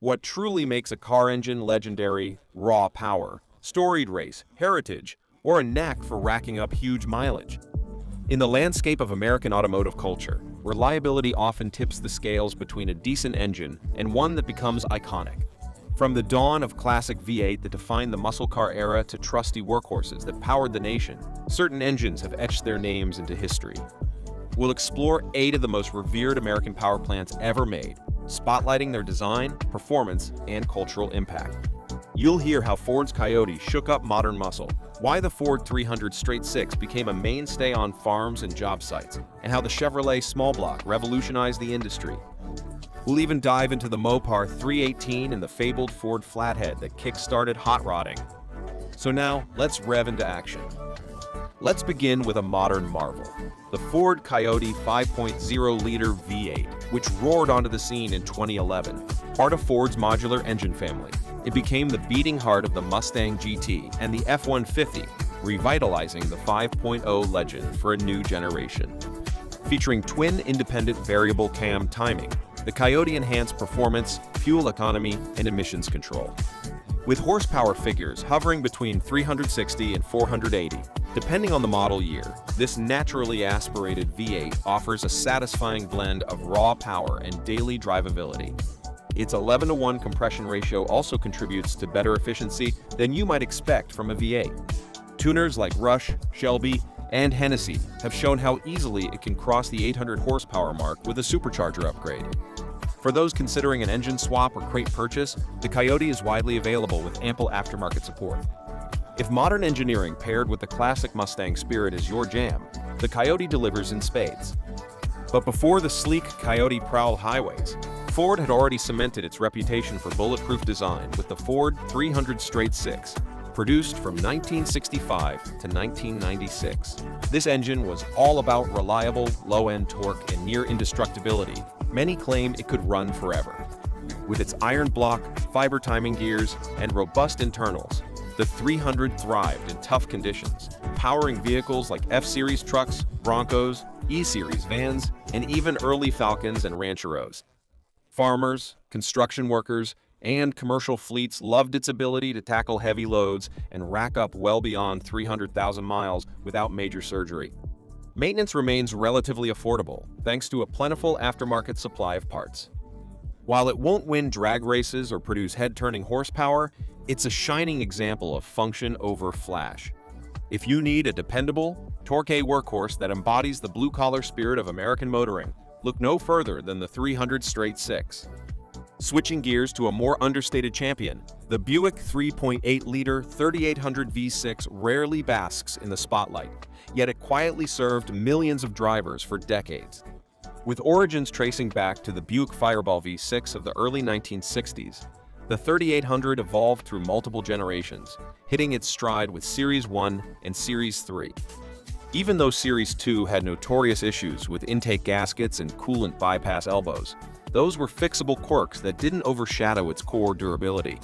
What truly makes a car engine legendary? Raw power, storied race, heritage, or a knack for racking up huge mileage. In the landscape of American automotive culture, reliability often tips the scales between a decent engine and one that becomes iconic. From the dawn of classic V8 that defined the muscle car era to trusty workhorses that powered the nation, certain engines have etched their names into history. We'll explore 8 of the most revered American power plants ever made, spotlighting their design, performance, and cultural impact. You'll hear how Ford's Coyote shook up modern muscle, why the Ford 300 Straight-Six became a mainstay on farms and job sites, and how the Chevrolet Small Block revolutionized the industry. We'll even dive into the Mopar 318 and the fabled Ford Flathead that kick-started hot rodding. So now, let's rev into action. Let's begin with a modern marvel, the Ford Coyote 5.0-liter V8, which roared onto the scene in 2011. Part of Ford's modular engine family, it became the beating heart of the Mustang GT and the F-150, revitalizing the 5.0 legend for a new generation. Featuring twin independent variable cam timing, the Coyote enhanced performance, fuel economy, and emissions control. With horsepower figures hovering between 360 and 480, depending on the model year, this naturally aspirated V8 offers a satisfying blend of raw power and daily drivability. Its 11:1 compression ratio also contributes to better efficiency than you might expect from a V8. Tuners like Rush, Shelby, and Hennessy have shown how easily it can cross the 800 horsepower mark with a supercharger upgrade. For those considering an engine swap or crate purchase, the Coyote is widely available with ample aftermarket support. If modern engineering paired with the classic Mustang spirit is your jam, the Coyote delivers in spades. But before the sleek Coyote prowled highways, Ford had already cemented its reputation for bulletproof design with the Ford 300 Straight-Six, produced from 1965 to 1996. This engine was all about reliable, low-end torque and near indestructibility. Many claim it could run forever. With its iron block, fiber timing gears, and robust internals, the 300 thrived in tough conditions, powering vehicles like F-Series trucks, Broncos, E-Series vans, and even early Falcons and Rancheros. Farmers, construction workers, and commercial fleets loved its ability to tackle heavy loads and rack up well beyond 300,000 miles without major surgery. Maintenance remains relatively affordable, thanks to a plentiful aftermarket supply of parts. While it won't win drag races or produce head-turning horsepower, it's a shining example of function over flash. If you need a dependable, torque workhorse that embodies the blue-collar spirit of American motoring, look no further than the 300 Straight-Six. Switching gears to a more understated champion, the Buick 3.8-liter 3800 V6 rarely basks in the spotlight, yet it quietly served millions of drivers for decades. With origins tracing back to the Buick Fireball V6 of the early 1960s, the 3800 evolved through multiple generations, hitting its stride with Series 1 and Series 3. Even though Series 2 had notorious issues with intake gaskets and coolant bypass elbows, those were fixable quirks that didn't overshadow its core durability.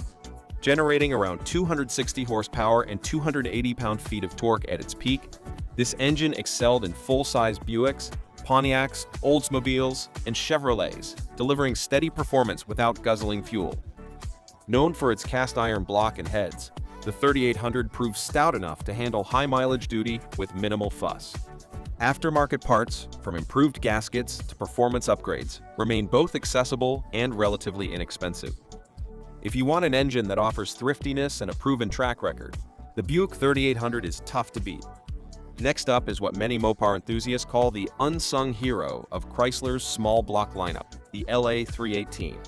Generating around 260 horsepower and 280 pound-feet of torque at its peak, this engine excelled in full-size Buicks, Pontiacs, Oldsmobiles, and Chevrolets, delivering steady performance without guzzling fuel. Known for its cast-iron block and heads, the 3800 proved stout enough to handle high-mileage duty with minimal fuss. Aftermarket parts, from improved gaskets to performance upgrades, remain both accessible and relatively inexpensive. If you want an engine that offers thriftiness and a proven track record, the Buick 3800 is tough to beat. Next up is what many Mopar enthusiasts call the unsung hero of Chrysler's small block lineup, the LA 318.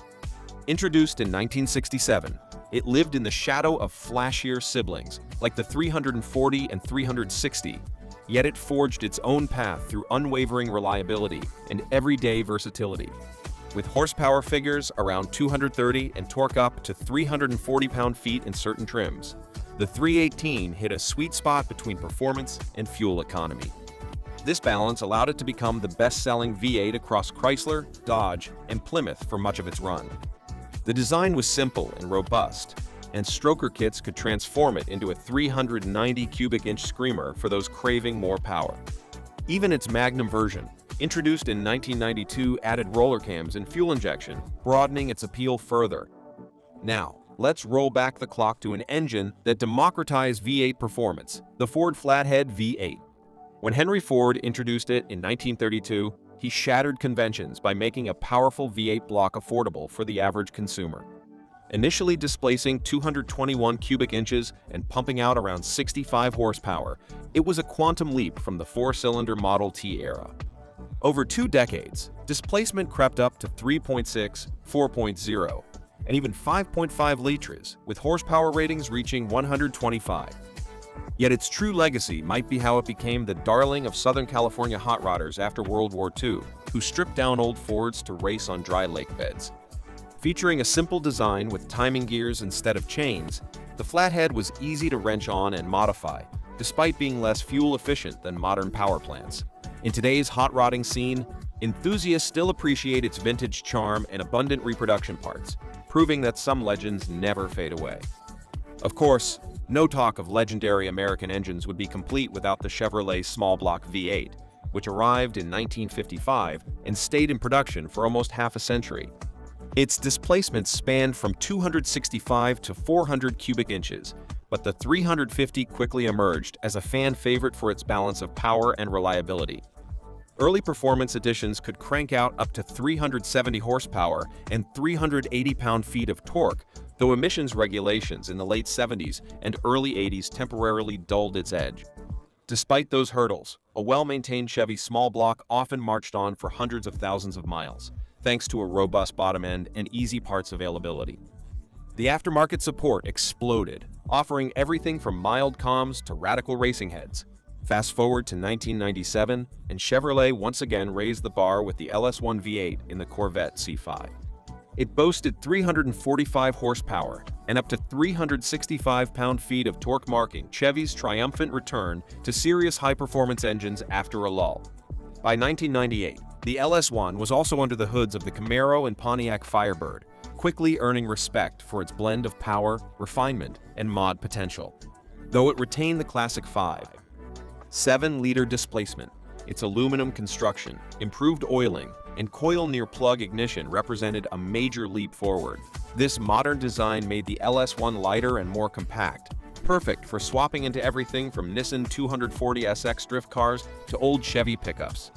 Introduced in 1967, it lived in the shadow of flashier siblings like the 340 and 360, yet it forged its own path through unwavering reliability and everyday versatility. With horsepower figures around 230 and torque up to 340 pound-feet in certain trims, the 318 hit a sweet spot between performance and fuel economy. This balance allowed it to become the best-selling V8 across Chrysler, Dodge, and Plymouth for much of its run. The design was simple and robust, and stroker kits could transform it into a 390 cubic inch screamer for those craving more power. Even its Magnum version, introduced in 1992, added roller cams and fuel injection, broadening its appeal further. Now, let's roll back the clock to an engine that democratized V8 performance, the Ford Flathead V8. When Henry Ford introduced it in 1932, he shattered conventions by making a powerful V8 block affordable for the average consumer. Initially displacing 221 cubic inches and pumping out around 65 horsepower, it was a quantum leap from the four-cylinder Model T era. Over 2 decades, displacement crept up to 3.6, 4.0, and even 5.5 liters, with horsepower ratings reaching 125. Yet its true legacy might be how it became the darling of Southern California hot rodders after World War II, who stripped down old Fords to race on dry lake beds. Featuring a simple design with timing gears instead of chains, the Flathead was easy to wrench on and modify, despite being less fuel efficient than modern power plants. In today's hot rodding scene, enthusiasts still appreciate its vintage charm and abundant reproduction parts, proving that some legends never fade away. Of course, no talk of legendary American engines would be complete without the Chevrolet Small Block V8, which arrived in 1955 and stayed in production for almost half a century. Its displacement spanned from 265 to 400 cubic inches, but the 350 quickly emerged as a fan favorite for its balance of power and reliability. Early performance editions could crank out up to 370 horsepower and 380 pound-feet of torque, though emissions regulations in the late 70s and early 80s temporarily dulled its edge. Despite those hurdles, a well-maintained Chevy Small Block often marched on for hundreds of thousands of miles, thanks to a robust bottom end and easy parts availability. The aftermarket support exploded, offering everything from mild comms to radical racing heads. Fast forward to 1997, and Chevrolet once again raised the bar with the LS1 V8 in the Corvette C5. It boasted 345 horsepower and up to 365 pound-feet of torque, marking Chevy's triumphant return to serious high-performance engines after a lull. By 1998, the LS1 was also under the hoods of the Camaro and Pontiac Firebird, quickly earning respect for its blend of power, refinement, and mod potential. Though it retained the classic 5.7-liter displacement, its aluminum construction, improved oiling, and coil-near-plug ignition represented a major leap forward. This modern design made the LS1 lighter and more compact, perfect for swapping into everything from Nissan 240SX drift cars to old Chevy pickups.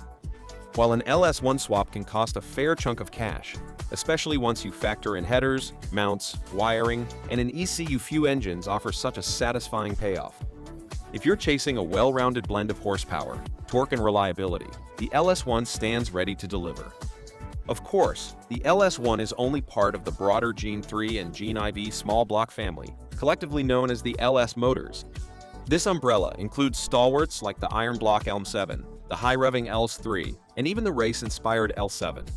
While an LS1 swap can cost a fair chunk of cash, especially once you factor in headers, mounts, wiring, and an ECU, few engines offer such a satisfying payoff. If you're chasing a well-rounded blend of horsepower, torque, and reliability, the LS1 stands ready to deliver. Of course, the LS1 is only part of the broader Gen 3 and Gen IV small block family, collectively known as the LS Motors. This umbrella includes stalwarts like the Iron Block Elm 7, the high-revving LS3, and even the race-inspired L7.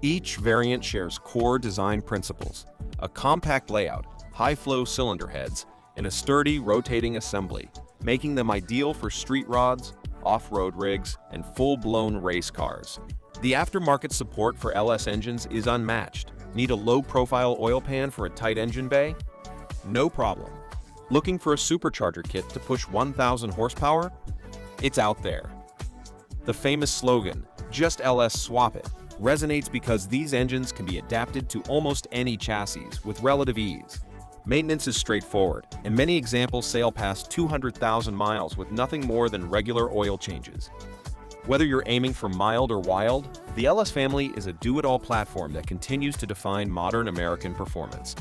Each variant shares core design principles: a compact layout, high-flow cylinder heads, and a sturdy rotating assembly, making them ideal for street rods, off-road rigs, and full-blown race cars. The aftermarket support for LS engines is unmatched. Need a low-profile oil pan for a tight engine bay? No problem. Looking for a supercharger kit to push 1,000 horsepower? It's out there. The famous slogan, "Just LS swap it," resonates because these engines can be adapted to almost any chassis with relative ease. Maintenance is straightforward, and many examples sail past 200,000 miles with nothing more than regular oil changes. Whether you're aiming for mild or wild, the LS family is a do-it-all platform that continues to define modern American performance.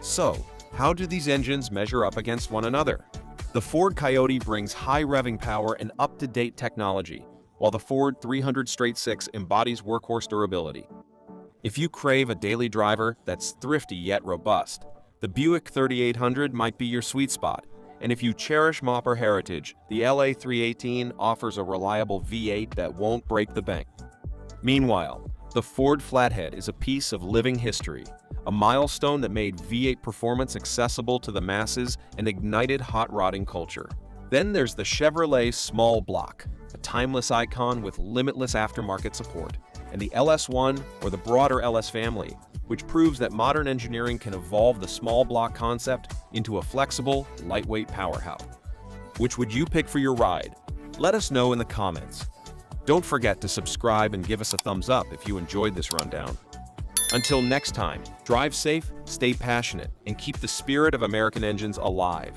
So, how do these engines measure up against one another? The Ford Coyote brings high revving power and up-to-date technology, while the Ford 300 Straight-Six embodies workhorse durability. If you crave a daily driver that's thrifty yet robust, the Buick 3800 might be your sweet spot, and if you cherish mopper heritage, the LA 318 offers a reliable V8 that won't break the bank. Meanwhile, the Ford Flathead is a piece of living history, a milestone that made V8 performance accessible to the masses and ignited hot rodding culture. Then there's the Chevrolet Small Block, a timeless icon with limitless aftermarket support, and the LS1, or the broader LS family, which proves that modern engineering can evolve the small block concept into a flexible, lightweight powerhouse. Which would you pick for your ride? Let us know in the comments. Don't forget to subscribe and give us a thumbs up if you enjoyed this rundown. Until next time, drive safe, stay passionate, and keep the spirit of American engines alive.